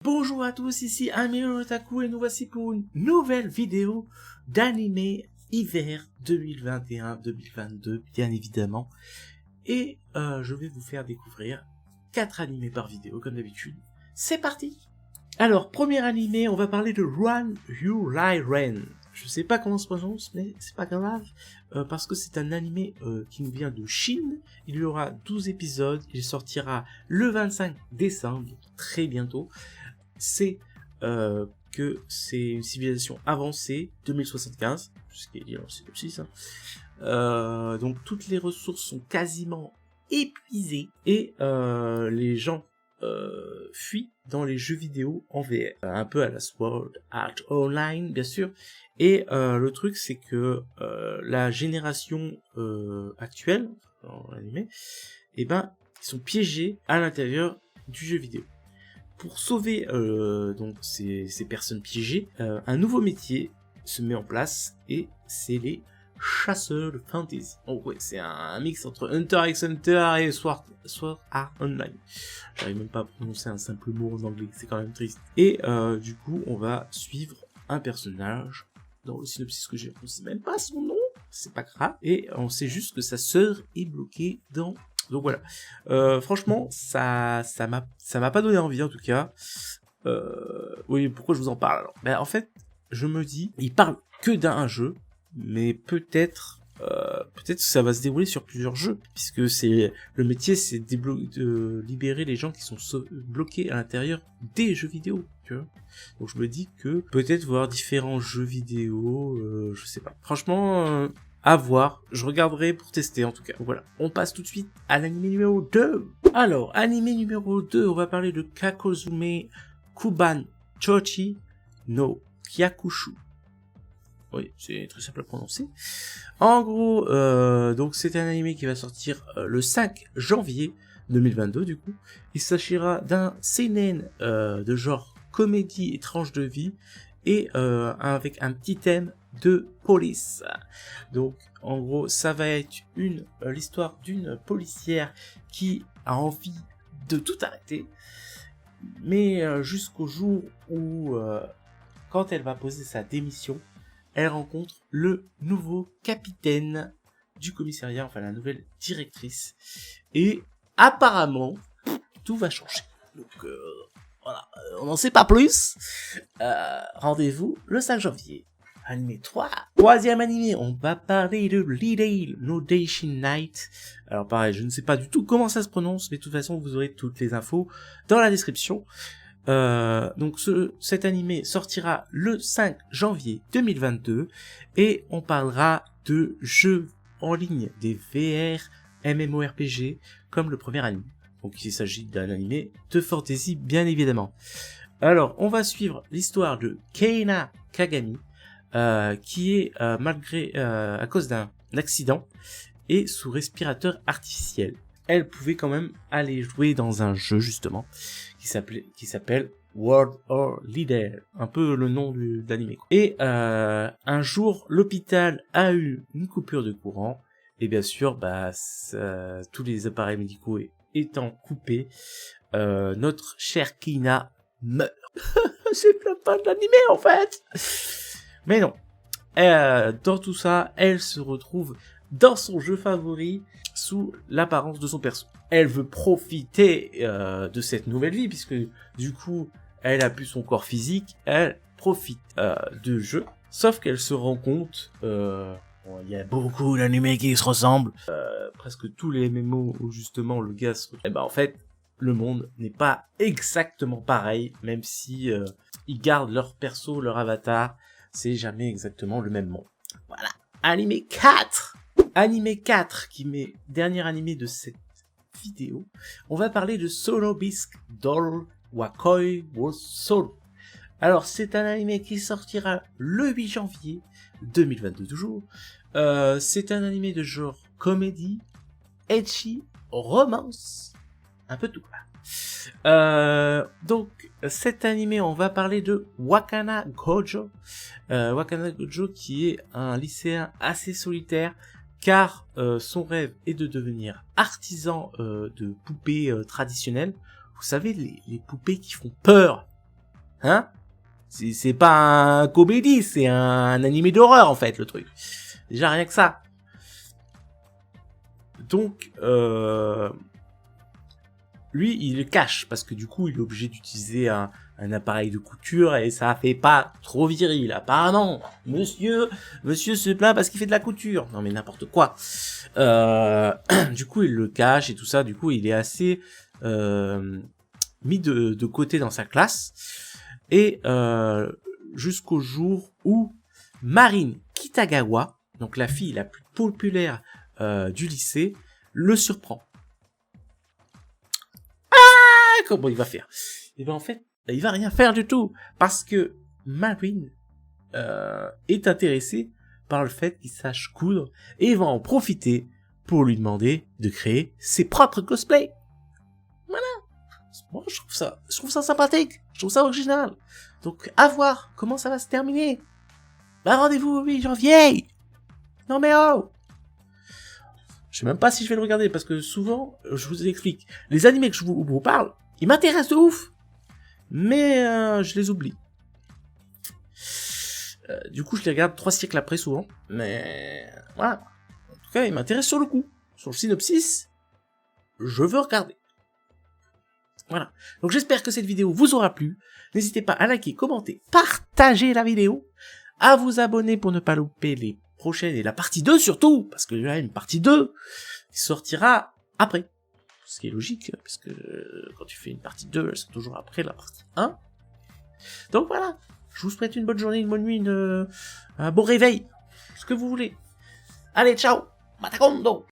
Bonjour à tous, ici Amir Otaku et nous voici pour une nouvelle vidéo d'anime hiver 2021-2022, bien évidemment. Et je vais vous faire découvrir 4 animés par vidéo, comme d'habitude. C'est parti! Alors, premier animé, on va parler de Run You Ren. Je sais pas comment se prononce, mais c'est pas grave, parce que c'est un animé qui nous vient de Chine. Il y aura 12 épisodes, il sortira le 25 décembre, très bientôt. C'est que c'est une civilisation avancée, 2075, ce qui est dit dans le synopsis. Donc toutes les ressources sont quasiment épuisées et les gens fuient dans les jeux vidéo en VR, un peu à la Sword Art Online bien sûr. Et le truc c'est que la génération actuelle dans l'anime, eh ben ils sont piégés à l'intérieur du jeu vidéo. Pour sauver donc ces personnes piégées, un nouveau métier se met en place et c'est les chasseurs de fantasy. Oh ouais, c'est un mix entre Hunter x Hunter et Sword Art Online. J'arrive même pas à prononcer un simple mot en anglais, c'est quand même triste. Et du coup, on va suivre un personnage dans le synopsis que j'ai, on sait même pas son nom, c'est pas grave. Et on sait juste que sa sœur est bloquée dans... Donc voilà, franchement, ça m'a pas donné envie en tout cas. Oui, pourquoi je vous en parle alors? Ben en fait, je me dis, il parle que d'un jeu, mais peut-être que ça va se dérouler sur plusieurs jeux, puisque c'est le métier, c'est de libérer les gens qui sont bloqués à l'intérieur des jeux vidéo. Tu vois, donc je me dis que peut-être voir différents jeux vidéo, je sais pas. Franchement. À voir, je regarderai pour tester en tout cas. Voilà, on passe tout de suite à l'anime numéro 2. Alors, anime numéro 2, on va parler de Kakozume Kuban Chochi no Kyakushu. Oui, c'est très simple à prononcer. En gros, donc c'est un anime qui va sortir le 5 janvier 2022 du coup. Il s'agira d'un seinen de genre comédie et tranche de vie et avec un petit thème de police. Donc en gros ça va être l'histoire d'une policière qui a envie de tout arrêter, mais jusqu'au jour où quand elle va poser sa démission, elle rencontre le nouveau capitaine du commissariat, enfin la nouvelle directrice, et apparemment tout va changer. Donc voilà, on n'en sait pas plus. Rendez-vous le 5 janvier. Anime 3. Troisième animé, on va parler de Lidale no Daishin Night. Alors pareil, je ne sais pas du tout comment ça se prononce, mais de toute façon vous aurez toutes les infos dans la description. Donc cet animé sortira le 5 janvier 2022 et on parlera de jeux en ligne, des VR, MMORPG, comme le premier anime. Donc il s'agit d'un animé de fantasy bien évidemment. Alors on va suivre l'histoire de Keina Kagami, qui est malgré à cause d'un accident et sous respirateur artificiel. Elle pouvait quand même aller jouer dans un jeu justement qui s'appelle World or Leader, un peu le nom de l'anime. Et un jour l'hôpital a eu une coupure de courant et bien sûr tous les appareils médicaux étant coupés, notre chère Kina meurt. C'est pas de l'anime en fait. Mais non, dans tout ça, elle se retrouve dans son jeu favori sous l'apparence de son perso. Elle veut profiter de cette nouvelle vie puisque du coup, elle a plus son corps physique, elle profite du jeu. Sauf qu'elle se rend compte, il y a beaucoup d'animés qui se ressemblent, presque tous les MMO où justement le gars se... Et ben en fait, le monde n'est pas exactement pareil, même si ils gardent leur perso, leur avatar. C'est jamais exactement le même monde. Voilà. Anime 4. Anime 4, qui m'est dernier anime de cette vidéo. On va parler de Solo Bisque Doll Wakoi wo Solo. Alors, c'est un anime qui sortira le 8 janvier 2022 toujours. C'est un anime de genre comédie, ecchi, romance, un peu tout. Donc cet animé, on va parler de Wakana Gojo. Wakana Gojo qui est un lycéen assez solitaire car son rêve est de devenir artisan de poupées traditionnelles. Vous savez, les poupées qui font peur Hein? C'est pas un comédie, c'est un animé d'horreur, en fait, le truc. Déjà, rien que ça. Donc, lui, il le cache, parce que du coup, il est obligé d'utiliser un appareil de couture, et ça fait pas trop viril. Apparemment, monsieur se plaint parce qu'il fait de la couture. Non, mais n'importe quoi. Du coup, il le cache et tout ça. Du coup, il est assez mis de côté dans sa classe. Et jusqu'au jour où Marine Kitagawa, donc la fille la plus populaire du lycée, le surprend. Ah, comment il va faire? Et ben en fait, il va rien faire du tout, parce que Marine est intéressée par le fait qu'il sache coudre, et va en profiter pour lui demander de créer ses propres cosplays. Voilà. Moi, je trouve ça sympathique, je trouve ça original. Donc, à voir comment ça va se terminer. Bah, rendez-vous au 8 janvier. Non mais oh. Je sais même pas si je vais le regarder, parce que souvent, je vous explique, les animés que je vous parle, ils m'intéressent de ouf, mais je les oublie. Du coup, je les regarde 3 siècles après souvent, mais voilà. En tout cas, ils m'intéressent sur le coup. Sur le synopsis, je veux regarder. Voilà. Donc j'espère que cette vidéo vous aura plu. N'hésitez pas à liker, commenter, partager la vidéo, à vous abonner pour ne pas louper les prochaines et la partie 2 surtout, parce qu'il y a une partie 2 qui sortira après. Ce qui est logique, parce que quand tu fais une partie 2, elle sort toujours après la partie 1. Donc voilà. Je vous souhaite une bonne journée, une bonne nuit, un bon réveil, ce que vous voulez. Allez, ciao, Matakondo.